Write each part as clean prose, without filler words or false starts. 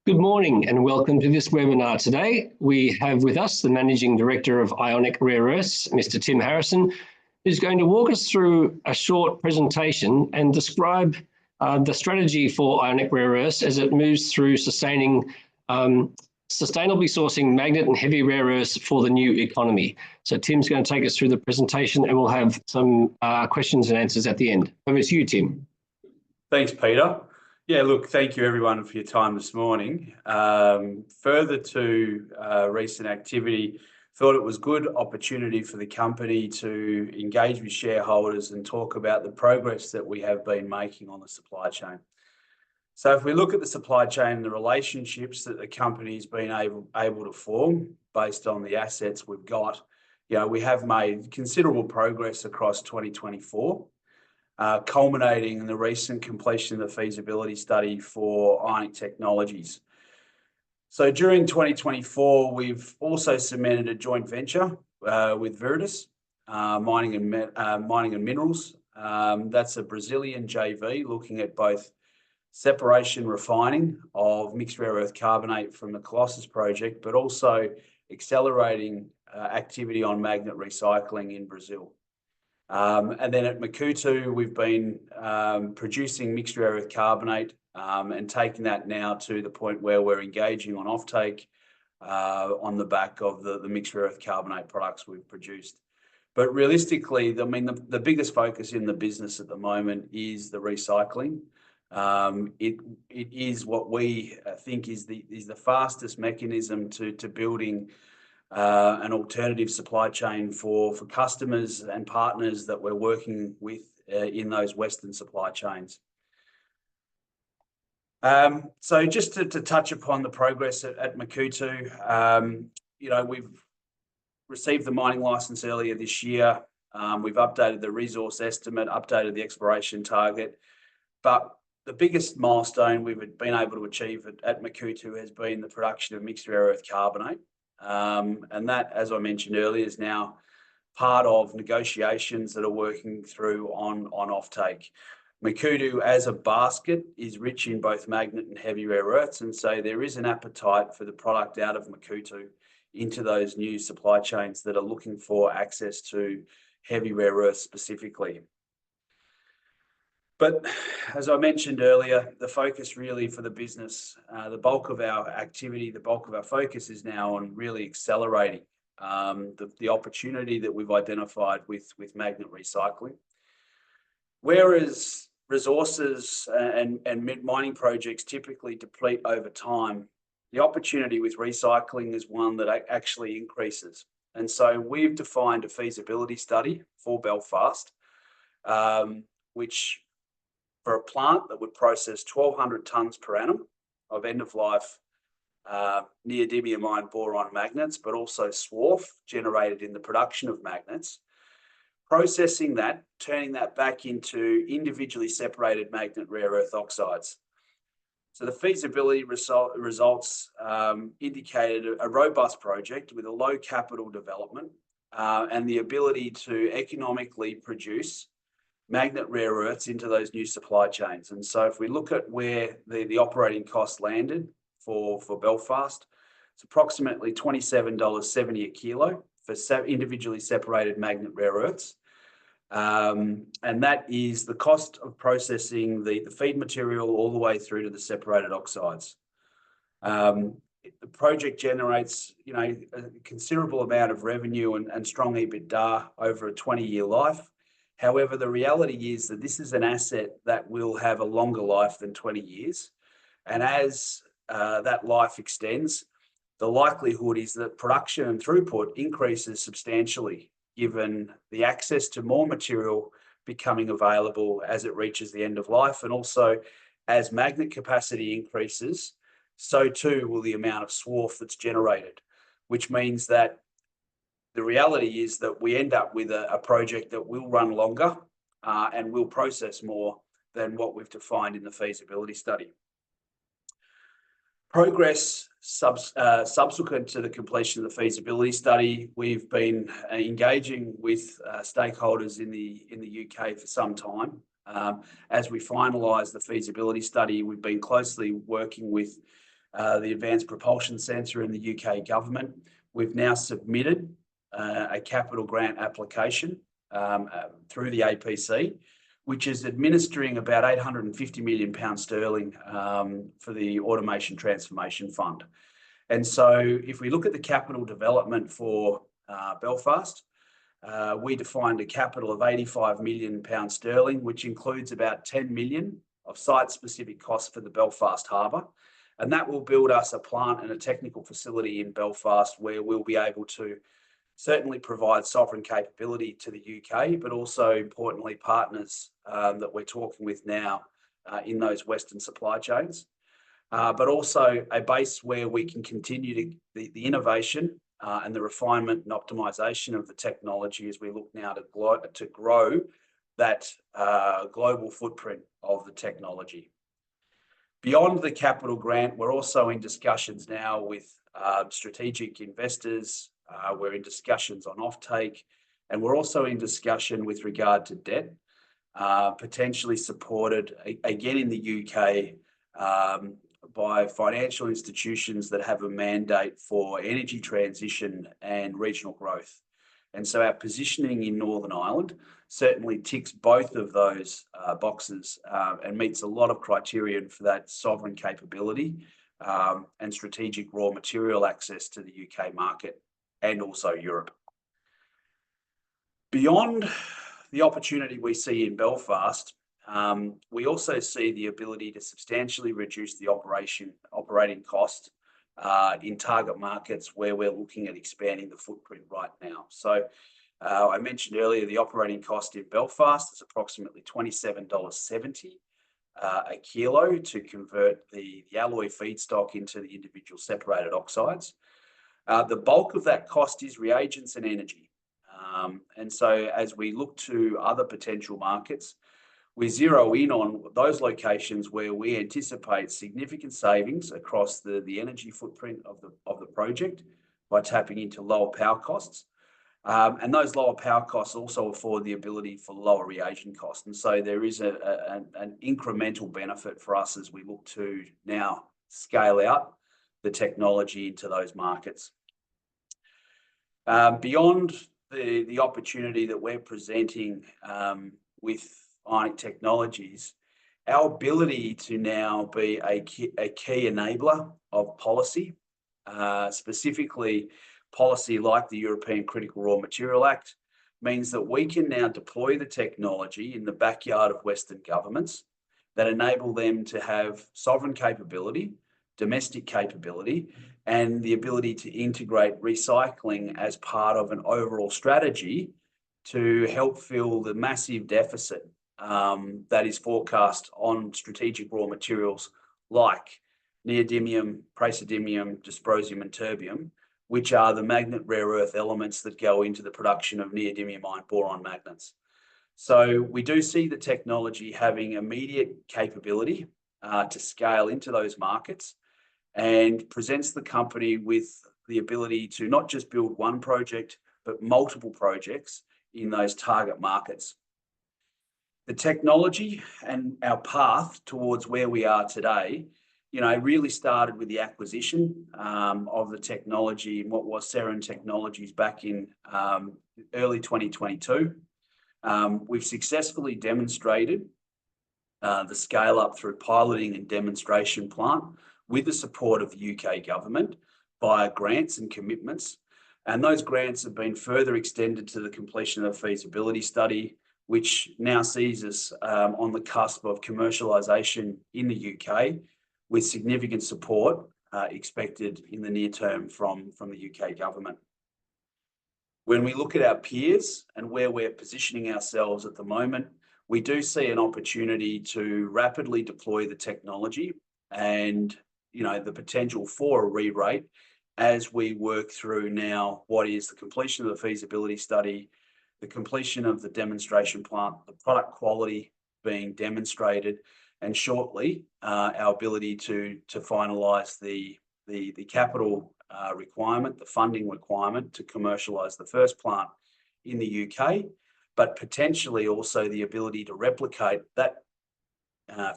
Good morning and welcome to this webinar today. We have with us the Managing Director of Ionic Rare Earths, Mr. Tim Harrison, who's going to walk us through a short presentation and describe the strategy for Ionic Rare Earths as it moves through sustainably sourcing magnet and heavy rare earths for the new economy. So Tim's going to take us through the presentation and we'll have some questions and answers at the end. Over to you, Tim. Thanks, Peter. Yeah, look, thank you everyone for your time this morning. Further to recent activity, thought it was good opportunity for the company to engage with shareholders and talk about the progress that we have been making on the supply chain. So if we look at the supply chain, the relationships that the company's been able to form based on the assets we've got, we have made considerable progress across 2024. Culminating in the recent completion of the feasibility study for Ionic Technologies. So during 2024, we've also cemented a joint venture with Veritas Mining and Minerals. That's a Brazilian JV looking at both separation refining of mixed rare earth carbonate from the Colossus project, but also accelerating activity on magnet recycling in Brazil. And then at Makuutu, we've been producing mixed rare earth carbonate and taking that now to the point where we're engaging on offtake on the back of the mixed rare earth carbonate products we've produced. But realistically, the biggest focus in the business at the moment is the recycling. It is what we think is the fastest mechanism to building an alternative supply chain for customers and partners that we're working with in those Western supply chains. So just to touch upon the progress at Makuutu, we've received the mining license earlier this year. We've updated the resource estimate, updated the exploration target, but the biggest milestone we've been able to achieve at Makuutu has been the production of mixed rare earth carbonate. And that, as I mentioned earlier, is now part of negotiations that are working through on offtake. Makuutu as a basket is rich in both magnet and heavy rare earths, and so there is an appetite for the product out of Makuutu into those new supply chains that are looking for access to heavy rare earths specifically. But as I mentioned earlier, the focus really for the business, the bulk of our activity, the bulk of our focus is now on really accelerating the opportunity that we've identified with magnet recycling. Whereas resources and mining projects typically deplete over time, the opportunity with recycling is one that actually increases. And so we've defined a feasibility study for Belfast, which for a plant that would process 1,200 tonnes per annum of end-of-life neodymium iron boron magnets, but also swarf generated in the production of magnets, processing that, turning that back into individually separated magnet rare earth oxides. So the feasibility results indicated a robust project with a low capital development and the ability to economically produce magnet rare earths into those new supply chains. And so if we look at where the operating cost landed for Belfast, it's approximately $27.70 a kilo for individually separated magnet rare earths. And that is the cost of processing the feed material all the way through to the separated oxides. The project generates a considerable amount of revenue and strong EBITDA over a 20-year life. However, the reality is that this is an asset that will have a longer life than 20 years. And as that life extends, the likelihood is that production and throughput increases substantially, given the access to more material becoming available as it reaches the end of life. And also, as magnet capacity increases, so too will the amount of swarf that's generated, which means that the reality is that we end up with a project that will run longer and will process more than what we've defined in the feasibility study. Progress subsequent to the completion of the feasibility study, we've been engaging with stakeholders in the UK for some time. As we finalise the feasibility study, we've been closely working with the Advanced Propulsion Centre in the UK government. We've now submitted a capital grant application through the APC, which is administering about £850 million for the Automation Transformation Fund. And so if we look at the capital development for Belfast, we defined a capital of £85 million, which includes about 10 million of site-specific costs for the Belfast Harbour. And that will build us a plant and a technical facility in Belfast where we'll be able to certainly provide sovereign capability to the UK, but also importantly partners that we're talking with now in those Western supply chains. But also a base where we can continue the innovation and the refinement and optimization of the technology as we look now to grow that global footprint of the technology. Beyond the capital grant, we're also in discussions now with strategic investors. We're in discussions on offtake, and we're also in discussion with regard to debt, potentially supported again in the UK by financial institutions that have a mandate for energy transition and regional growth. And so our positioning in Northern Ireland certainly ticks both of those boxes and meets a lot of criteria for that sovereign capability and strategic raw material access to the UK market and also Europe. Beyond the opportunity we see in Belfast, we also see the ability to substantially reduce the operating cost in target markets where we're looking at expanding the footprint right now. So I mentioned earlier the operating cost in Belfast is approximately $27.70 a kilo to convert the alloy feedstock into the individual separated oxides. The bulk of that cost is reagents and energy. And so as we look to other potential markets, we zero in on those locations where we anticipate significant savings across the energy footprint of the project by tapping into lower power costs. And those lower power costs also afford the ability for lower reagent costs. And so there is an incremental benefit for us as we look to now scale out the technology into those markets. Beyond the opportunity that we're presenting with Ionic Technologies, our ability to now be a key enabler of policy, specifically policy like the European Critical Raw Material Act, means that we can now deploy the technology in the backyard of Western governments that enable them to have sovereign capability, domestic capability, and the ability to integrate recycling as part of an overall strategy to help fill the massive deficit that is forecast on strategic raw materials like neodymium, praseodymium, dysprosium, and terbium, which are the magnet rare earth elements that go into the production of neodymium iron boron magnets. So we do see the technology having immediate capability to scale into those markets and presents the company with the ability to not just build one project, but multiple projects in those target markets. The technology and our path towards where we are today, really started with the acquisition of the technology in what was Seren Technologies back in early 2022. We've successfully demonstrated the scale up through piloting and demonstration plant with the support of the UK government via grants and commitments. And those grants have been further extended to the completion of a feasibility study, which now sees us on the cusp of commercialisation in the UK, with significant support expected in the near term from the UK government. When we look at our peers and where we're positioning ourselves at the moment, we do see an opportunity to rapidly deploy the technology and the potential for a re-rate as we work through now what is the completion of the feasibility study, the completion of the demonstration plant, the product quality being demonstrated, and shortly our ability to finalise the capital requirement, the funding requirement to commercialise the first plant in the UK, but potentially also the ability to replicate that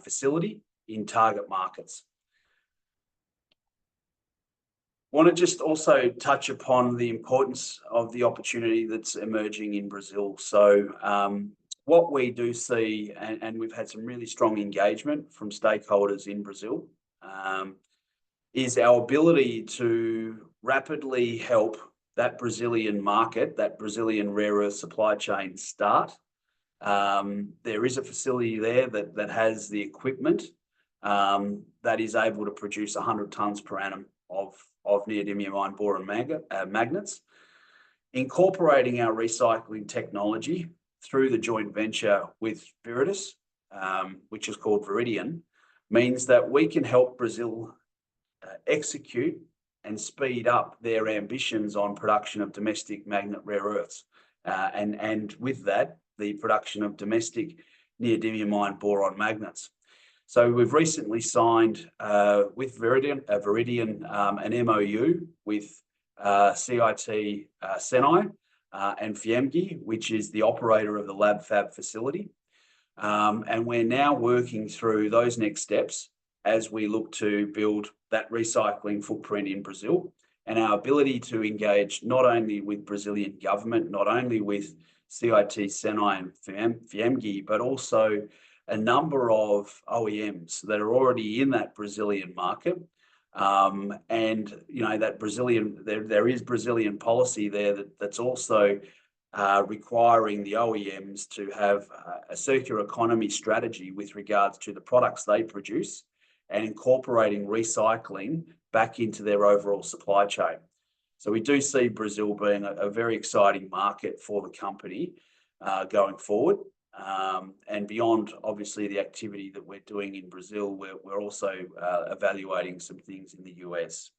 facility in target markets. Want to just also touch upon the importance of the opportunity that's emerging in Brazil. So what we do see, and we've had some really strong engagement from stakeholders in Brazil, is our ability to rapidly help that Brazilian market, that Brazilian rare earth supply chain start. There is a facility there that has the equipment that is able to produce 100 tonnes per annum of neodymium iron boron magnets. Incorporating our recycling technology through the joint venture with Viridis, which is called Viridian, means that we can help Brazil execute and speed up their ambitions on production of domestic magnet rare earths. And with that, the production of domestic neodymium iron boron magnets. So we've recently signed with Viridian an MOU with CIT Senai and Fiemgi, which is the operator of the lab fab facility. And we're now working through those next steps as we look to build that recycling footprint in Brazil, and our ability to engage not only with Brazilian government, not only with CIT Senai and Fiemgi, but also a number of OEMs that are already in that Brazilian market. And you know that there is Brazilian policy there that's also requiring the OEMs to have a circular economy strategy with regards to the products they produce and incorporating recycling back into their overall supply chain. So we do see Brazil being a very exciting market for the company going forward. And beyond, obviously, the activity that we're doing in Brazil, we're also evaluating some things in the US.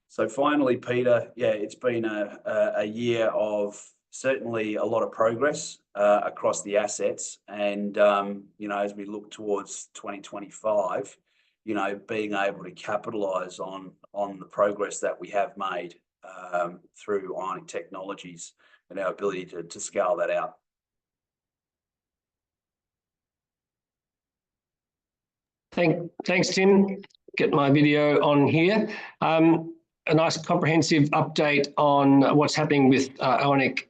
So finally, Peter, yeah, it's been a year of certainly a lot of progress across the assets. And, you know, as we look towards 2025, you know, being able to capitalise on the progress that we have made through Ionic Technologies and our ability to scale that out. Thanks, Tim. Get my video on here. A nice comprehensive update on what's happening with Ionic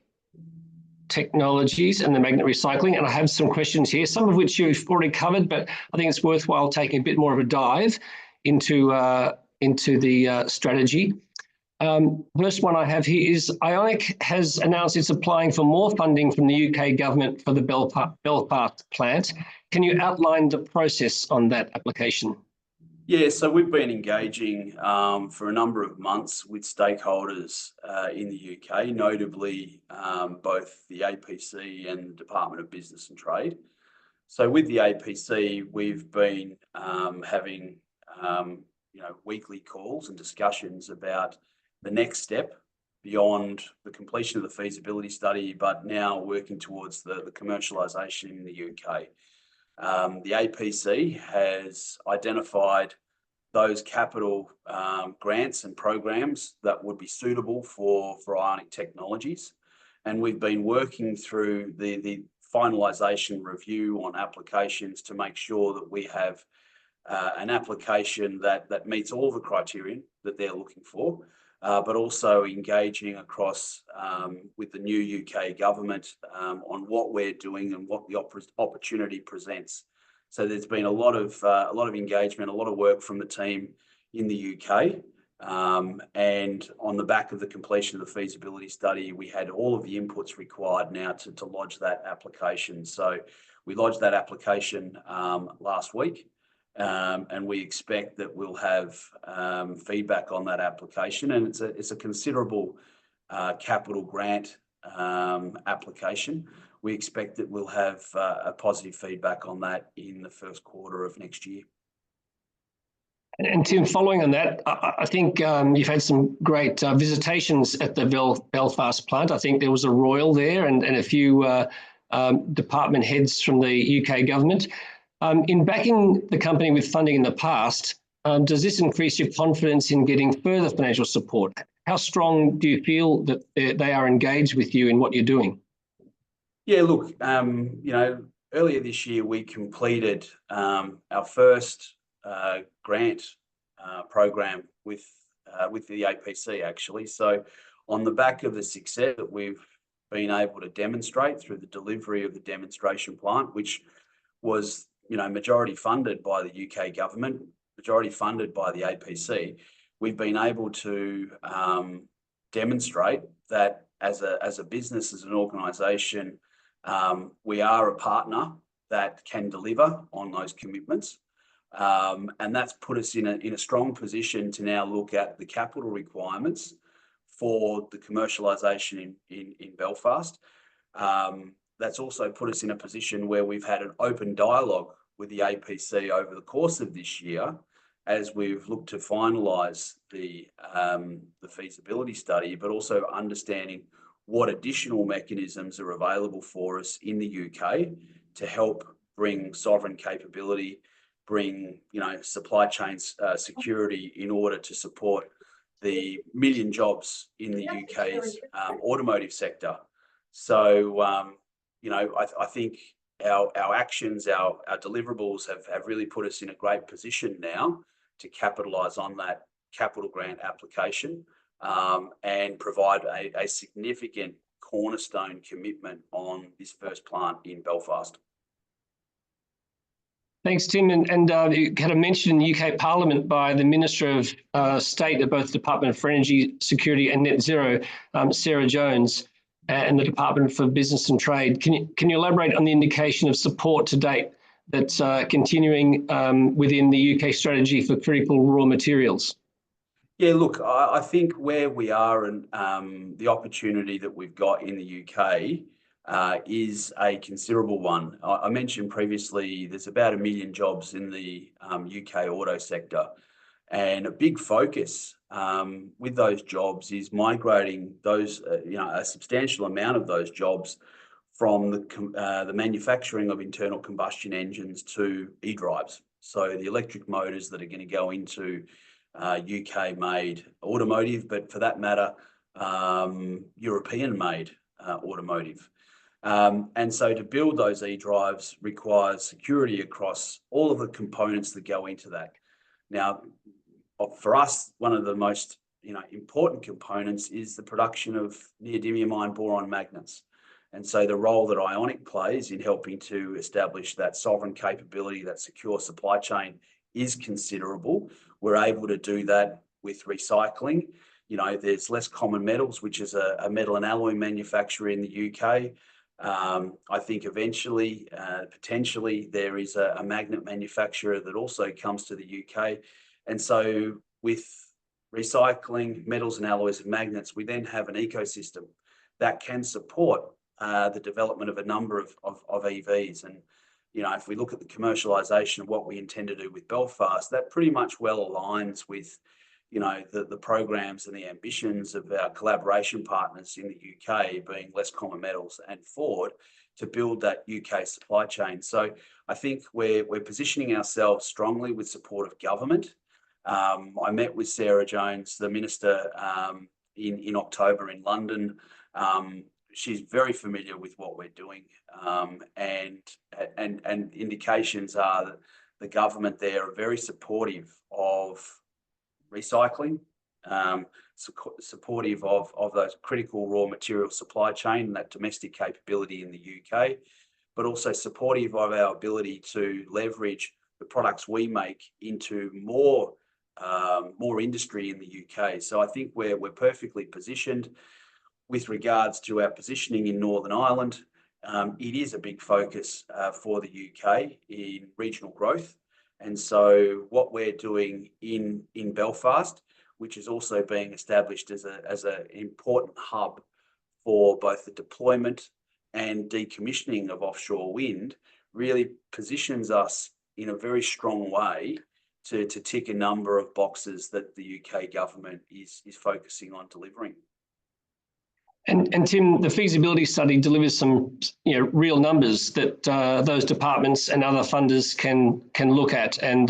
Technologies and the magnet recycling. And I have some questions here, some of which you've already covered, but I think it's worthwhile taking a bit more of a dive into the strategy. First one I have here is Ionic has announced it's applying for more funding from the UK government for the Belfast plant. Can you outline the process on that application? Yeah, so we've been engaging for a number of months with stakeholders in the UK, notably both the APC and the Department of Business and Trade. So with the APC, we've been having weekly calls and discussions about the next step beyond the completion of the feasibility study, but now working towards the commercialisation in the UK. The APC has identified those capital grants and programs that would be suitable for Ionic Technologies. And we've been working through the finalisation review on applications to make sure that we have an application that meets all the criteria that they're looking for, but also engaging across with the new UK government on what we're doing and what the opportunity presents. So there's been a lot of engagement, a lot of work from the team in the UK, and on the back of the completion of the feasibility study, we had all of the inputs required now to lodge that application. So we lodged that application last week. And we expect that we'll have feedback on that application, and it's a considerable capital grant application. We expect that we'll have a positive feedback on that in the first quarter of next year. And Tim, following on that, I think you've had some great visitations at the Belfast plant. I think there was a royal there and a few department heads from the UK government. In backing the company with funding in the past, does this increase your confidence in getting further financial support? How strong do you feel that they are engaged with you in what you're doing? Yeah, look, earlier this year we completed our first grant program with with the APC actually. So on the back of the success that we've been able to demonstrate through the delivery of the demonstration plant, which was, majority funded by the UK government, majority funded by the APC, we've been able to demonstrate that as a business, as an organisation, we are a partner that can deliver on those commitments. And that's put us in a strong position to now look at the capital requirements for the commercialisation in Belfast. That's also put us in a position where we've had an open dialogue with the APC over the course of this year, as we've looked to finalise the feasibility study, but also understanding what additional mechanisms are available for us in the UK to help bring sovereign capability, bring supply chain security in order to support the million jobs in the UK's automotive sector. So I think our actions, our deliverables have really put us in a great position now to capitalise on that capital grant application and provide a significant cornerstone commitment on this first plant in Belfast. Thanks, Tim. And you had a mention in the UK Parliament by the Minister of State of both the Department for Energy Security and Net Zero, Sarah Jones, and the Department for Business and Trade. Can you elaborate on the indication of support to date that's continuing within the UK strategy for critical raw materials? Yeah, look, I think where we are and the opportunity that we've got in the UK is a considerable one. I mentioned previously there's about 1 million jobs in the UK auto sector, and a big focus with those jobs is migrating those, a substantial amount of those jobs from the manufacturing of internal combustion engines to e-drives. So the electric motors that are going to go into UK-made automotive, but for that matter, European-made automotive. And so to build those e-drives requires security across all of the components that go into that. Now, for us, one of the most important components is the production of neodymium iron boron magnets. And so the role that Ionic plays in helping to establish that sovereign capability, that secure supply chain, is considerable. We're able to do that with recycling. There's less common metals, which is a metal and alloy manufacturer in the UK. I think eventually, potentially, there is a magnet manufacturer that also comes to the UK. And so with recycling metals and alloys and magnets, we then have an ecosystem that can support the development of a number of EVs. And, if we look at the commercialisation of what we intend to do with Belfast, that pretty much well aligns with, the programs and the ambitions of our collaboration partners in the UK, being Less Common Metals and Ford, to build that UK supply chain. So I think we're positioning ourselves strongly with support of government. I met with Sarah Jones, the Minister, in October in London. She's very familiar with what we're doing, and indications are that the government there are very supportive of recycling, supportive of those critical raw material supply chain and that domestic capability in the UK, but also supportive of our ability to leverage the products we make into more industry in the UK. So I think we're perfectly positioned. With regards to our positioning in Northern Ireland, it is a big focus for the UK in regional growth. And so what we're doing in Belfast, which is also being established as an important hub for both the deployment and decommissioning of offshore wind, really positions us in a very strong way to tick a number of boxes that the UK government is focusing on delivering. And Tim, the feasibility study delivers some real numbers that those departments and other funders can look at and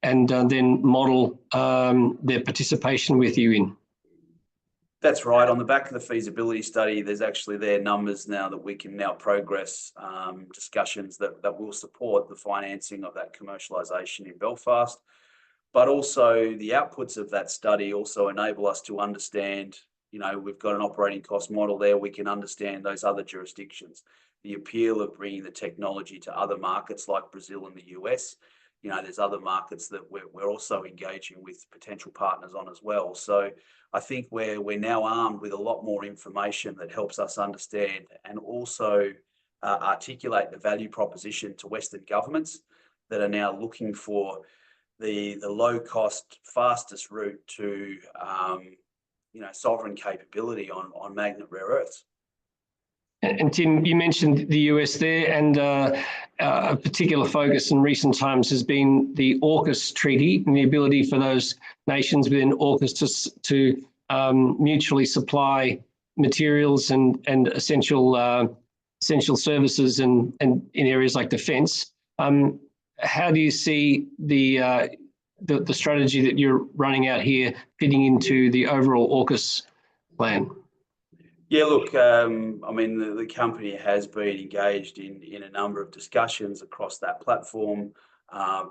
then model their participation with you in. That's right. On the back of the feasibility study, there's actually their numbers now that we can now progress discussions that will support the financing of that commercialisation in Belfast. but also the outputs of that study also enable us to understand, we've got an operating cost model there. We can understand those other jurisdictions, the appeal of bringing the technology to other markets like Brazil and the US. There's other markets that we're also engaging with potential partners on as well. So I think we're now armed with a lot more information that helps us understand and also articulate the value proposition to Western governments that are now looking for the low cost, fastest route to sovereign capability on magnet rare earths. And Tim, you mentioned the US there, and a particular focus in recent times has been the AUKUS treaty and the ability for those nations within AUKUS to mutually supply materials and essential services and in areas like defence. How do you see the strategy that you're running out here fitting into the overall AUKUS plan? Yeah, look, the company has been engaged in a number of discussions across that platform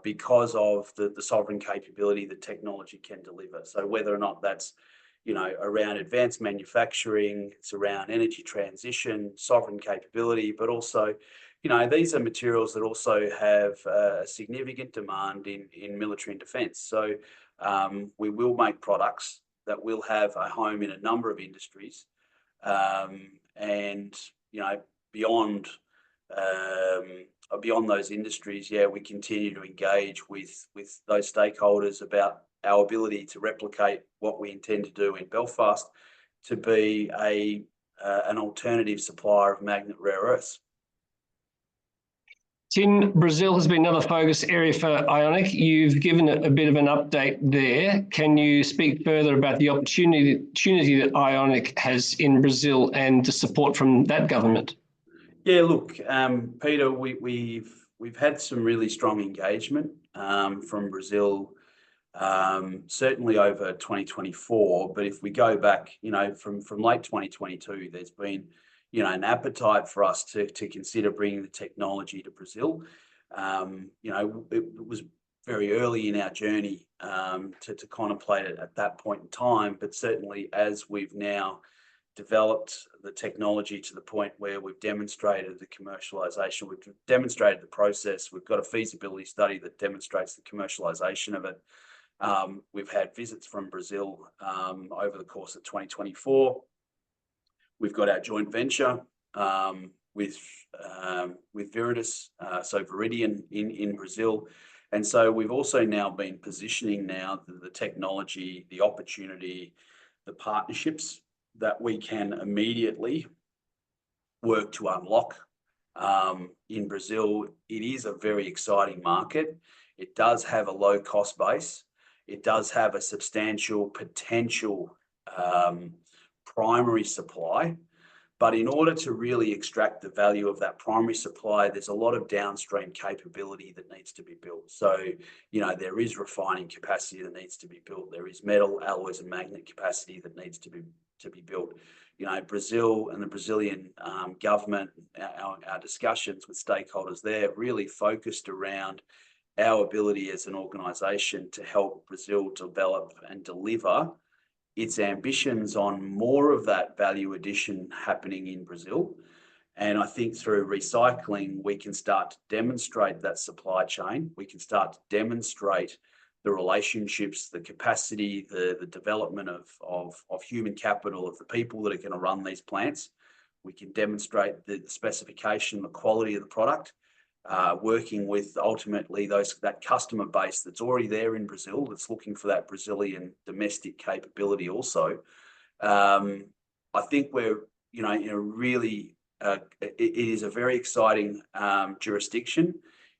because of the sovereign capability that technology can deliver. So whether or not that's, around advanced manufacturing, it's around energy transition, sovereign capability, but also, these are materials that also have significant demand in military and defence. So we will make products that will have a home in a number of industries. And beyond those industries, we continue to engage with those stakeholders about our ability to replicate what we intend to do in Belfast to be an alternative supplier of magnet rare earths. Tim, Brazil has been another focus area for Ionic. You've given a bit of an update there. Can you speak further about the opportunity that Ionic has in Brazil and the support from that government? Yeah, look, Peter, we've had some really strong engagement from Brazil, certainly over 2024. But if we go back, from late 2022, there's been an appetite for us to consider bringing the technology to Brazil. It was very early in our journey to contemplate it at that point in time, but certainly as we've now developed the technology to the point where we've demonstrated the commercialization, we've demonstrated the process, we've got a feasibility study that demonstrates the commercialization of it. We've had visits from Brazil over the course of 2024. We've got our joint venture with Viridis, so Viridian in Brazil. And so we've also now been positioning the technology, the opportunity, the partnerships that we can immediately work to unlock in Brazil. It is a very exciting market. It does have a low cost base. It does have a substantial potential primary supply, but in order to really extract the value of that primary supply, there's a lot of downstream capability that needs to be built. So, there is refining capacity that needs to be built. There is metal, alloys, and magnet capacity that needs to be built. Brazil and the Brazilian government, our discussions with stakeholders there really focused around our ability as an organisation to help Brazil develop and deliver its ambitions on more of that value addition happening in Brazil. And I think through recycling, we can start to demonstrate that supply chain. We can start to demonstrate the relationships, the capacity, the development of human capital, of the people that are going to run these plants. We can demonstrate the specification, the quality of the product, working with ultimately that customer base that's already there in Brazil, that's looking for that Brazilian domestic capability also. I think we're, in a really, it is a very exciting jurisdiction.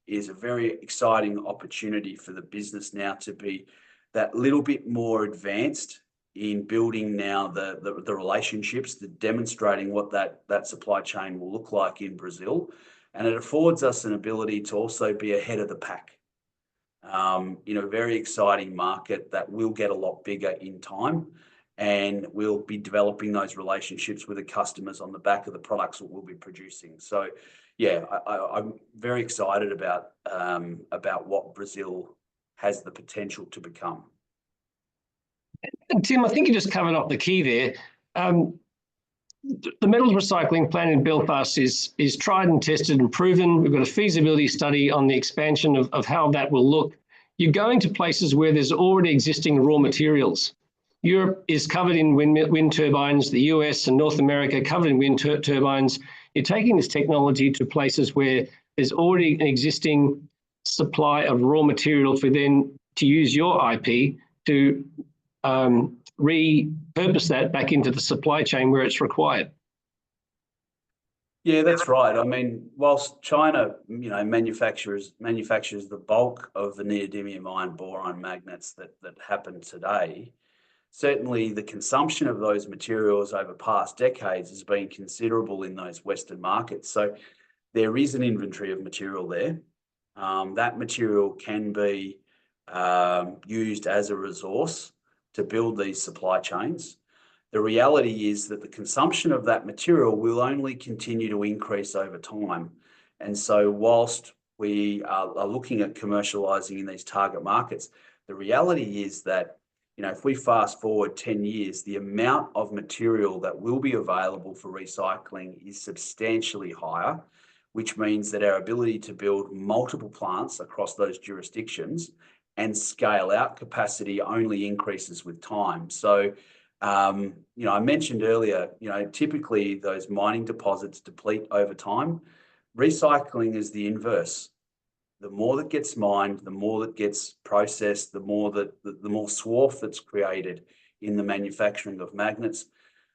It is a very exciting opportunity for the business now to be that little bit more advanced in building now the relationships, demonstrating what that supply chain will look like in Brazil. And it affords us an ability to also be ahead of the pack in a very exciting market that will get a lot bigger in time, and we'll be developing those relationships with the customers on the back of the products that we'll be producing. So, yeah, I'm very excited about what Brazil has the potential to become. And Tim, I think you just covered up the key there. The metals recycling plant in Belfast is tried and tested and proven. We've got a feasibility study on the expansion of how that will look. You're going to places where there's already existing raw materials. Europe is covered in wind turbines, the US and North America covered in wind turbines. You're taking this technology to places where there's already an existing supply of raw material for then to use your IP to repurpose that back into the supply chain where it's required. Yeah, that's right. I mean, whilst China, manufactures the bulk of the neodymium iron boron magnets that happen today, certainly the consumption of those materials over past decades has been considerable in those Western markets. So there is an inventory of material there. That material can be used as a resource to build these supply chains. The reality is that the consumption of that material will only continue to increase over time. And so whilst we are looking at commercializing in these target markets, the reality is that, if we fast forward 10 years, the amount of material that will be available for recycling is substantially higher, which means that our ability to build multiple plants across those jurisdictions and scale out capacity only increases with time. So, I mentioned earlier, typically those mining deposits deplete over time. Recycling is the inverse. The more that gets mined, the more that gets processed, the more swarf that's created in the manufacturing of magnets.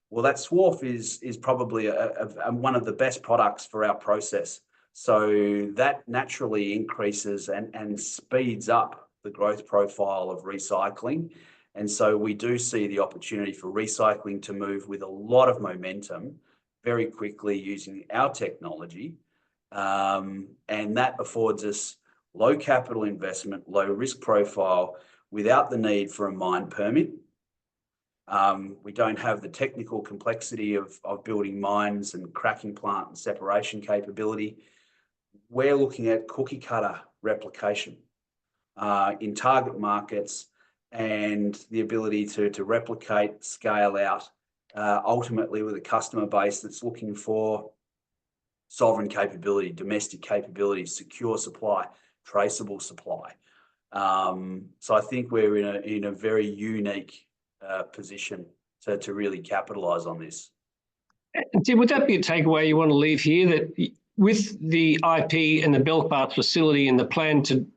Well, that swarf is probably one of the best products for our process. So that naturally increases and speeds up the growth profile of recycling. And so we do see the opportunity for recycling to move with a lot of momentum very quickly using our technology. And that affords us low capital investment, low risk profile without the need for a mine permit. We don't have the technical complexity of building mines and cracking plant and separation capability. We're looking at cookie cutter replication in target markets and the ability to replicate, scale out, ultimately with a customer base that's looking for sovereign capability, domestic capability, secure supply, traceable supply. So I think we're in a very unique position to really capitalize on this. And Tim, would that be a takeaway you want to leave here, that with the IP and the Belfast facility and the plan to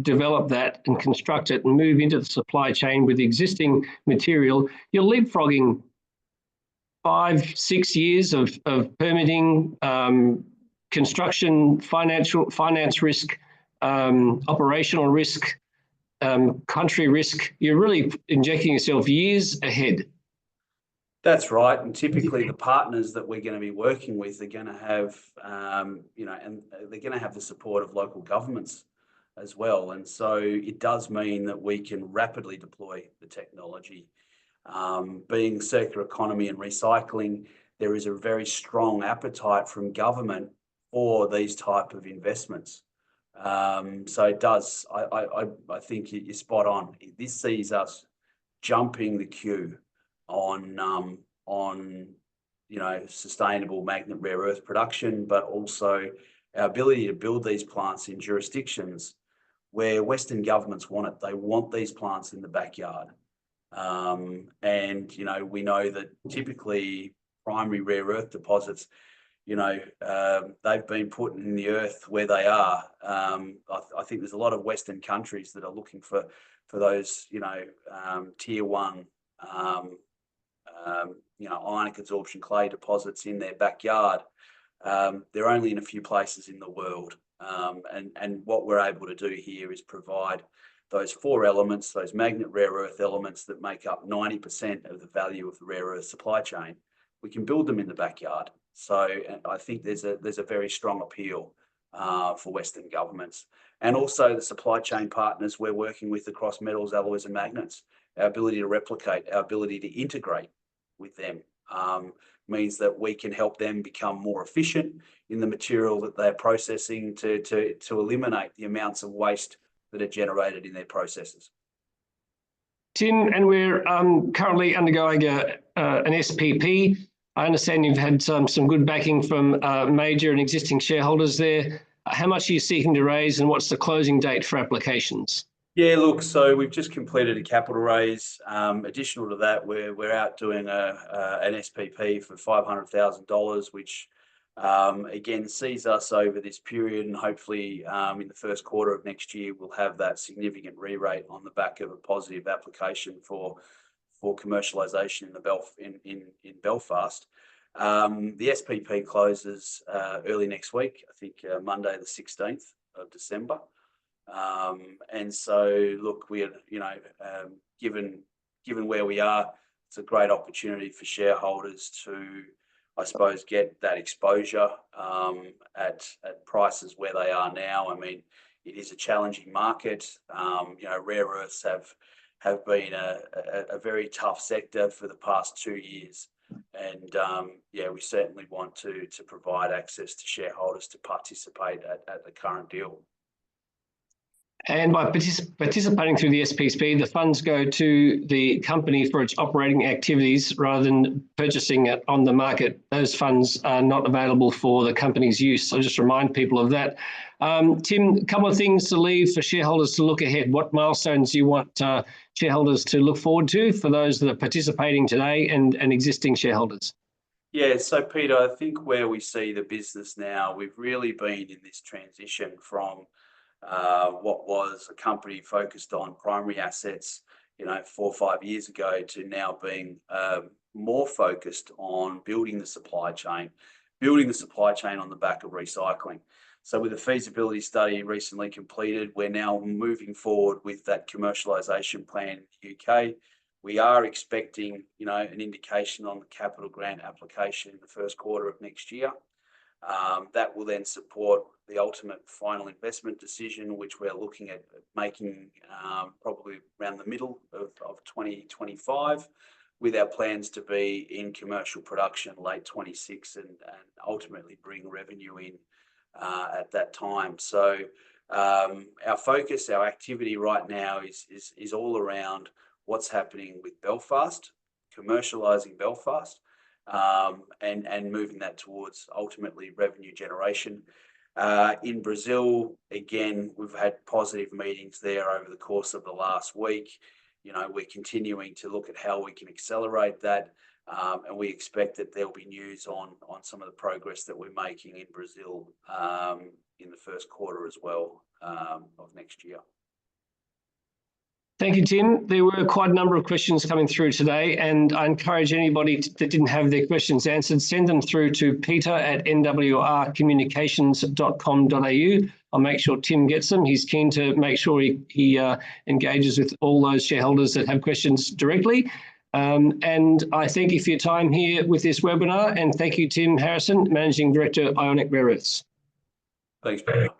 develop that and construct it and move into the supply chain with existing material, you're leapfrogging 5-6 years of permitting, construction, finance risk, operational risk, country risk? You're really injecting yourself years ahead. That's right. And typically the partners that we're going to be working with are going to have, and they're going to have the support of local governments as well. And so it does mean that we can rapidly deploy the technology. Being circular economy and recycling, there is a very strong appetite from government for these type of investments. So it does, I think you're spot on. This sees us jumping the queue on sustainable magnet rare earth production, but also our ability to build these plants in jurisdictions where Western governments want it. They want these plants in the backyard. And, we know that typically primary rare earth deposits, they've been put in the earth where they are. I think there's a lot of Western countries that are looking for those, tier one, ionic adsorption clay deposits in their backyard. They're only in a few places in the world. And what we're able to do here is provide those 4 elements, those magnet rare earth elements that make up 90% of the value of the rare earth supply chain. We can build them in the backyard. So I think there's a very strong appeal for Western governments, and also the supply chain partners we're working with across metals, alloys, and magnets. Our ability to replicate, our ability to integrate with them means that we can help them become more efficient in the material that they're processing to eliminate the amounts of waste that are generated in their processes. Tim, and we're currently undergoing an SPP. I understand you've had some good backing from major and existing shareholders there. How much are you seeking to raise, and what's the closing date for applications? Yeah, look, so we've just completed a capital raise. Additional to that, we're out doing an SPP for $500,000, which again sees us over this period, and hopefully in the first quarter of next year we'll have that significant re-rate on the back of a positive application for commercialisation in Belfast. The SPP closes early next week, I think Monday the 16th of December. And so, look, we're given where we are, it's a great opportunity for shareholders to, I suppose, get that exposure at prices where they are now. I mean, it is a challenging market. Rare earths have been a very tough sector for the past 2 years, and we certainly want to provide access to shareholders to participate at the current deal. And by participating through the SPP, the funds go to the company for its operating activities rather than purchasing it on the market. Those funds are not available for the company's use. So just remind people of that. Tim, a couple of things to leave for shareholders to look ahead. What milestones do you want shareholders to look forward to for those that are participating today and existing shareholders? Yeah, so Peter, I think where we see the business now, we've really been in this transition from what was a company focused on primary assets, 4 or 5 years ago, to now being more focused on building the supply chain on the back of recycling. So with a feasibility study recently completed, we're now moving forward with that commercialisation plan in the UK. We are expecting, an indication on the capital grant application in the first quarter of next year. That will then support the ultimate final investment decision, which we're looking at making probably around the middle of 2025, with our plans to be in commercial production late 26 and ultimately bring revenue in at that time. So our focus, our activity right now is all around what's happening with Belfast, commercialising Belfast, and moving that towards ultimately revenue generation. In Brazil, again, we've had positive meetings there over the course of the last week. We're continuing to look at how we can accelerate that, and we expect that there'll be news on some of the progress that we're making in Brazil in the first quarter as well of next year. Thank you, Tim. There were quite a number of questions coming through today, and I encourage anybody that didn't have their questions answered, send them through to peter@nwrcommunications.com.au. I'll make sure Tim gets them. He's keen to make sure he engages with all those shareholders that have questions directly. And I thank you for your time here with this webinar, and thank you, Tim Harrison, Managing Director, Ionic Rare Earths. Thanks, Peter.